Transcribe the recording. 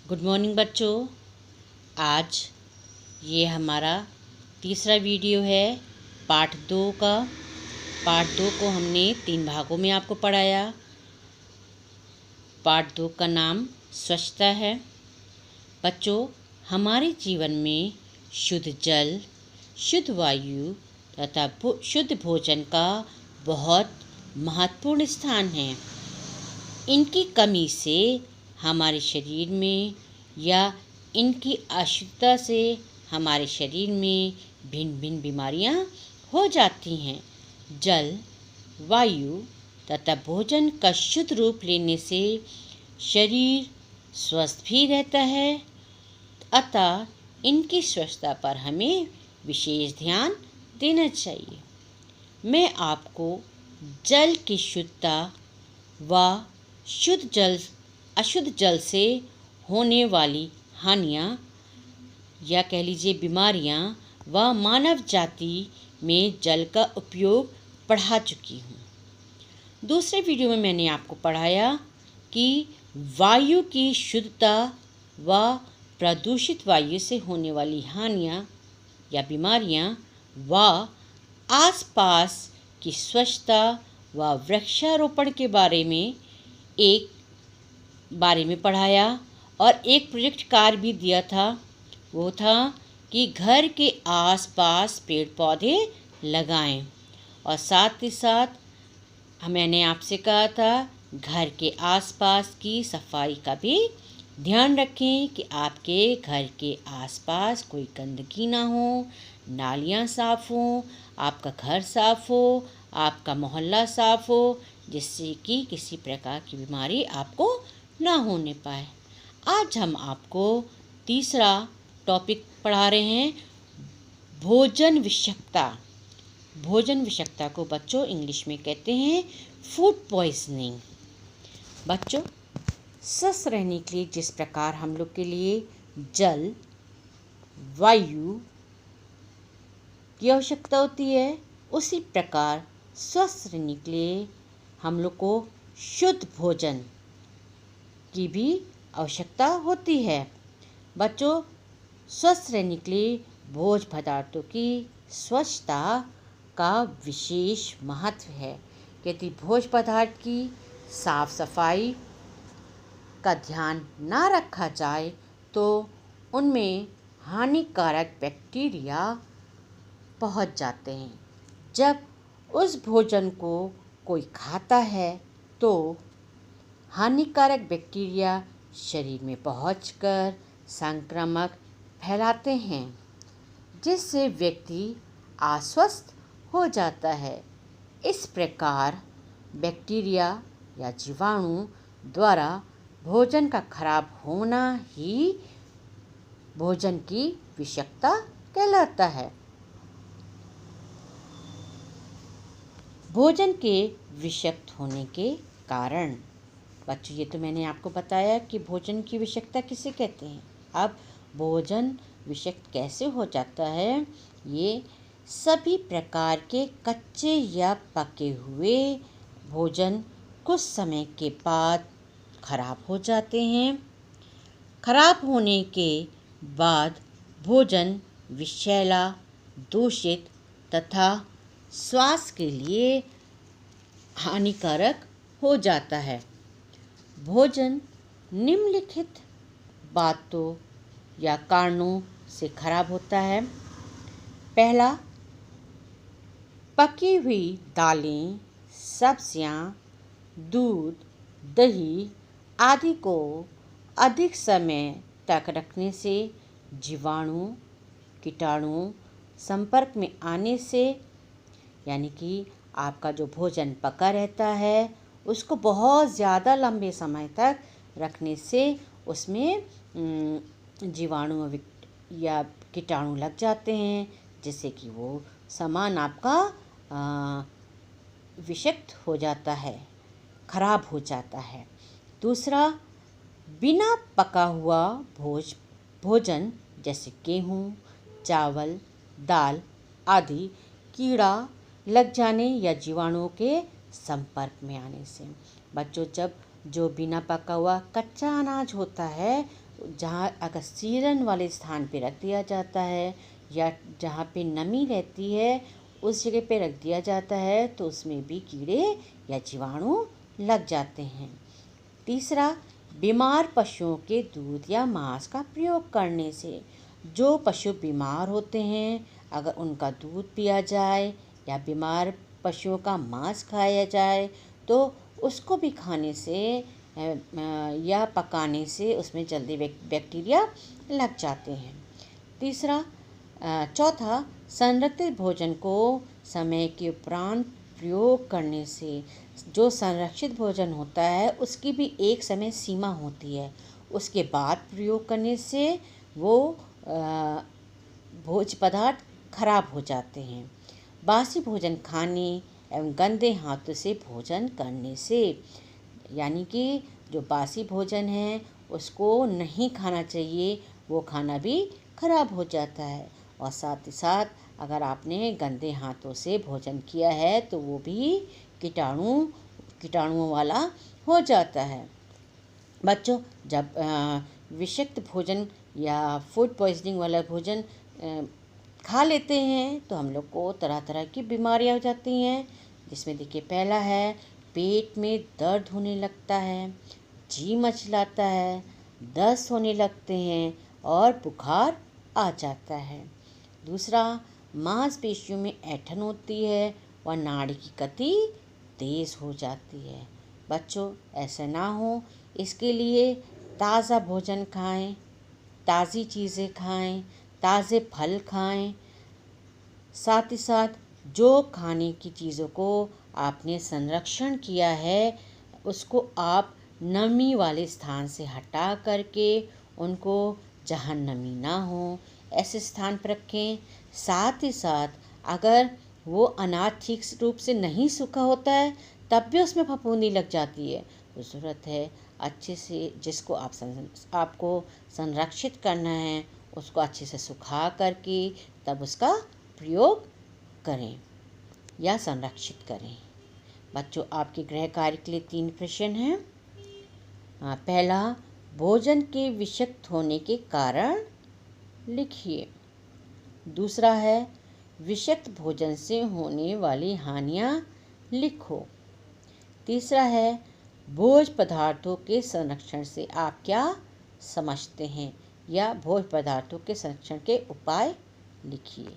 Good morning बच्चों। आज ये हमारा तीसरा वीडियो है पार्ट 2 का। पार्ट 2 को हमने 3 भागों में आपको पढ़ाया। पार्ट 2 का नाम स्वच्छता है। बच्चों, हमारे जीवन में शुद्ध जल, शुद्ध वायु तथा शुद्ध भोजन का बहुत महत्वपूर्ण स्थान है। इनकी कमी से हमारे शरीर में या इनकी अशुद्धता से हमारे शरीर में भिन्न भिन्न बीमारियां हो जाती हैं। जल, वायु तथा भोजन का शुद्ध रूप लेने से शरीर स्वस्थ भी रहता है, अतः इनकी स्वच्छता पर हमें विशेष ध्यान देना चाहिए। मैं आपको जल की शुद्धता व शुद्ध जल अशुद्ध जल से होने वाली हानियाँ या कह लीजिए बीमारियाँ व मानव जाति में जल का उपयोग पढ़ा चुकी हूँ। दूसरे वीडियो में मैंने आपको पढ़ाया कि वायु की शुद्धता व प्रदूषित वायु से होने वाली हानियाँ या बीमारियाँ व आसपास की स्वच्छता व वृक्षारोपण के बारे में पढ़ाया और एक प्रोजेक्ट कार्य भी दिया था। वो था कि घर के आसपास पेड़ पौधे लगाएं और साथ ही साथ मैंने आपसे कहा था घर के आसपास की सफाई का भी ध्यान रखें कि आपके घर के आसपास कोई गंदगी ना हो, नालियाँ साफ़ हों, आपका घर साफ़ हो, आपका मोहल्ला साफ़ हो, जिससे कि किसी प्रकार की बीमारी आपको ना होने पाए। आज हम आपको तीसरा टॉपिक पढ़ा रहे हैं, भोजन विषाक्तता। भोजन विषाक्तता को बच्चों इंग्लिश में कहते हैं फूड पॉइजनिंग। बच्चों, स्वस्थ रहने के लिए जिस प्रकार हम लोग के लिए जल, वायु की आवश्यकता होती है, उसी प्रकार स्वस्थ रहने के लिए हम लोग को शुद्ध भोजन की भी आवश्यकता होती है। बच्चों, स्वस्थ रहने के लिए भोज्य पदार्थों की स्वच्छता का विशेष महत्व है। यदि भोज्य पदार्थ की साफ सफाई का ध्यान ना रखा जाए तो उनमें हानिकारक बैक्टीरिया पहुंच जाते हैं। जब उस भोजन को कोई खाता है तो हानिकारक बैक्टीरिया शरीर में पहुंचकर संक्रमण फैलाते हैं, जिससे व्यक्ति अस्वस्थ हो जाता है। इस प्रकार बैक्टीरिया या जीवाणु द्वारा भोजन का खराब होना ही भोजन की विषाक्तता कहलाता है। भोजन के विषाक्त होने के कारण, बच्चों ये तो मैंने आपको बताया कि भोजन की विषाक्तता किसे कहते हैं। अब भोजन विषाक्त कैसे हो जाता है, ये सभी प्रकार के कच्चे या पके हुए भोजन कुछ समय के बाद खराब हो जाते हैं। खराब होने के बाद भोजन विषैला, दूषित तथा स्वास्थ्य के लिए हानिकारक हो जाता है। भोजन निम्नलिखित बातों या कारणों से खराब होता है। पहला, पकी हुई दालें, सब्जियां, दूध, दही आदि को अधिक समय तक रखने से जीवाणु, कीटाणु संपर्क में आने से, यानी कि आपका जो भोजन पका रहता है उसको बहुत ज़्यादा लंबे समय तक रखने से उसमें जीवाणु या कीटाणु लग जाते हैं, जिससे कि वो सामान आपका विषाक्त हो जाता है, खराब हो जाता है। दूसरा, बिना पका हुआ भोजन जैसे गेहूँ, चावल, दाल आदि कीड़ा लग जाने या जीवाणुओं के संपर्क में आने से। बच्चों, जब जो बिना पका हुआ कच्चा अनाज होता है जहाँ अगर सीलन वाले स्थान पे रख दिया जाता है या जहाँ पे नमी रहती है उस जगह पे रख दिया जाता है तो उसमें भी कीड़े या जीवाणु लग जाते हैं। तीसरा, बीमार पशुओं के दूध या मांस का प्रयोग करने से जो पशु बीमार होते हैं अगर उनका दूध पिया जाए या बीमार पशुओं का मांस खाया जाए तो उसको भी खाने से या पकाने से उसमें जल्दी बैक्टीरिया लग जाते हैं। चौथा, संरक्षित भोजन को समय के उपरांत प्रयोग करने से जो संरक्षित भोजन होता है उसकी भी एक समय सीमा होती है, उसके बाद प्रयोग करने से वो भोज्य पदार्थ खराब हो जाते हैं। बासी भोजन खाने एवं गंदे हाथों से भोजन करने से, यानी कि जो बासी भोजन है उसको नहीं खाना चाहिए, वो खाना भी खराब हो जाता है। और साथ ही साथ अगर आपने गंदे हाथों से भोजन किया है तो वो भी कीटाणुओं वाला हो जाता है। बच्चों, जब विषाक्त भोजन या फूड पॉइजनिंग वाला भोजन खा लेते हैं तो हम लोग को तरह तरह की बीमारियां हो जाती हैं, जिसमें देखिए पहला है पेट में दर्द होने लगता है, जी मचलाता है, दस्त होने लगते हैं और बुखार आ जाता है। दूसरा, मांसपेशियों में ऐंठन होती है और नाड़ी की गति तेज़ हो जाती है। बच्चों, ऐसा ना हो इसके लिए ताज़ा भोजन खाएं, ताज़ी चीज़ें खाएं, ताज़े फल खाएं। साथ ही साथ जो खाने की चीज़ों को आपने संरक्षण किया है उसको आप नमी वाले स्थान से हटा करके उनको जहाँ नमी ना हो ऐसे स्थान पर रखें। साथ ही साथ अगर वो अनाज ठीक रूप से नहीं सूखा होता है तब भी उसमें फफूंदी लग जाती है, तो ज़रूरत है अच्छे से जिसको आपको संरक्षित करना है उसको अच्छे से सुखा करके तब उसका प्रयोग करें या संरक्षित करें। बच्चों, आपके गृह कार्य के लिए 3 प्रश्न हैं। पहला, भोजन के विषाक्त होने के कारण लिखिए। दूसरा है, विषाक्त भोजन से होने वाली हानियाँ लिखो। तीसरा है, भोज्य पदार्थों के संरक्षण से आप क्या समझते हैं या भोज्य पदार्थों के संरक्षण के उपाय लिखिए।